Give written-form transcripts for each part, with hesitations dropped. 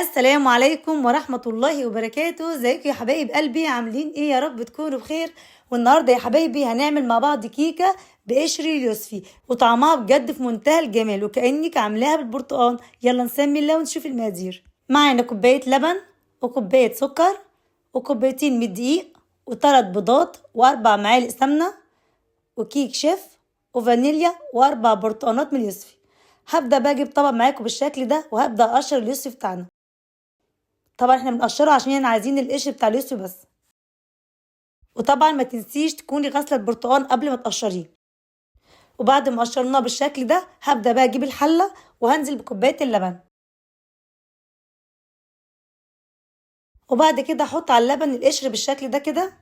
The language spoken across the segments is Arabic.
السلام عليكم ورحمة الله وبركاته. ازيكم يا حبايب قلبي؟ عاملين ايه؟ يا رب تكونوا بخير. والنهارده يا حبايبي هنعمل مع بعض كيكة بقشر اليوسفي، وطعمها بجد في منتهى الجمال وكأنك عاملاها بالبرتقال. يلا نسمي الله ونشوف المقادير. معانا كوباية لبن وكوباية سكر وكوبايتين من الدقيق وثلاث بيضات واربع معالق سمنة وكيك شيف وفانيليا واربع برتقانات من اليوسفي. هبدأ بقى اجيب طبق معاكم بالشكل ده وهبدأ اقشر اليوسفي بتاعنا. طبعا احنا بنقشره عشان عايزين القشر بتاع اليوسفي بس. وطبعا ما تنسيش تكوني غاسله البرتقال قبل ما تقشريه. وبعد ما قشرناه بالشكل ده هبدا بقى اجيب الحله وهنزل بكوبايه اللبن، وبعد كده احط على اللبن القشر بالشكل ده كده،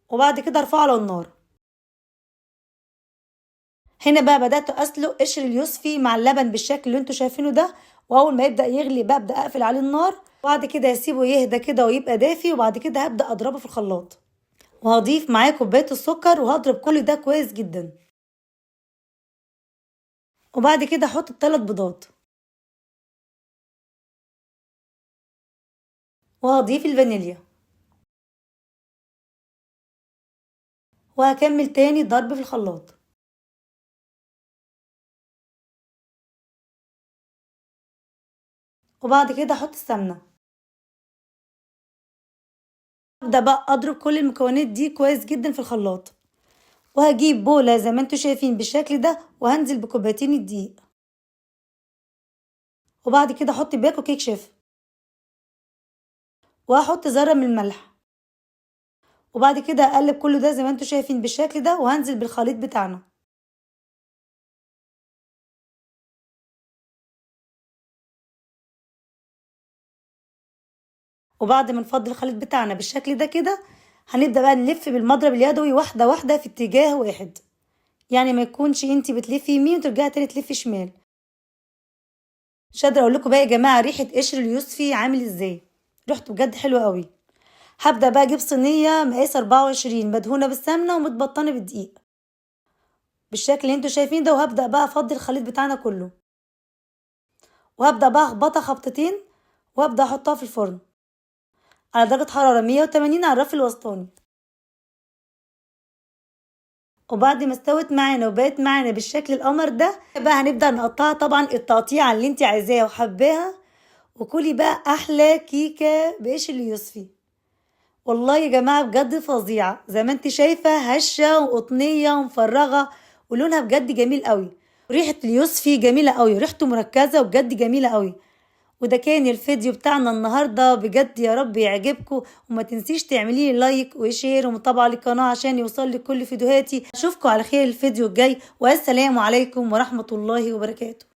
وبعد كده ارفعه على النار. هنا بقى بدات اسلق قشر اليوسفي مع اللبن بالشكل اللي انتوا شايفينه ده، واول ما يبدا يغلي ببدا اقفل عليه النار، وبعد كده اسيبه يهدى كده ويبقى دافي، وبعد كده هبدا اضربه في الخلاط، وهضيف معاه كوبايه السكر وهضرب كل ده كويس جدا. وبعد كده احط الثلاث بيضات وهضيف الفانيليا، وهكمل تاني ضرب في الخلاط. وبعد كده احط السمنه، ابدا بقى اضرب كل المكونات دي كويس جدا في الخلاط، وهجيب بوله زي ما انتوا شايفين بالشكل ده وهنزل بكوبايتين الدقيق، وبعد كده احط باكو كيك شيف، وهحط ذره من الملح، وبعد كده اقلب كل ده زي ما انتوا شايفين بالشكل ده وهنزل بالخليط بتاعنا. وبعد ما نفضي الخليط بتاعنا بالشكل ده كده هنبدا بقى نلف بالمضرب اليدوي واحده واحده في اتجاه واحد، يعني ما يكونش انتي بتلفي يمين وترجعي تاني تلفي شمال. مش قادره اقول لكم بقى يا جماعه ريحه قشر اليوسفي عامل ازاي، ريحته بجد حلوه قوي. هبدا بقى اجيب صينيه مقاس 24 مدهونه بالسمنه ومتبطنه بالدقيق بالشكل اللي انتوا شايفين ده، وهبدا بقى افضي الخليط بتاعنا كله، وهبدا بقى اخبطها خبطتين، وهبدا احطها في الفرن على درجه حراره 180 على الرف الوسطاني. وبعد ما استوت معانا وبقت معانا بالشكل القمر ده بقى هنبدا نقطعها طبعا التقطيعه اللي انت عايزاها وحباها، وكلي بقى احلى كيكه بقشر اليوسفي. والله يا جماعه بجد فظيعه، زي ما انت شايفه هشه وقطنيه ومفرغه ولونها بجد جميل قوي. ريحه اليوسفي جميله قوي، ريحته مركزه وبجد جميله قوي. وده كان الفيديو بتاعنا النهارده، بجد يا رب يعجبكم، وما تنسيش تعملي لي لايك وشير ومتابعه للقناه عشان يوصل لك كل فيديوهاتي. اشوفكم على خير الفيديو الجاي، والسلام عليكم ورحمه الله وبركاته.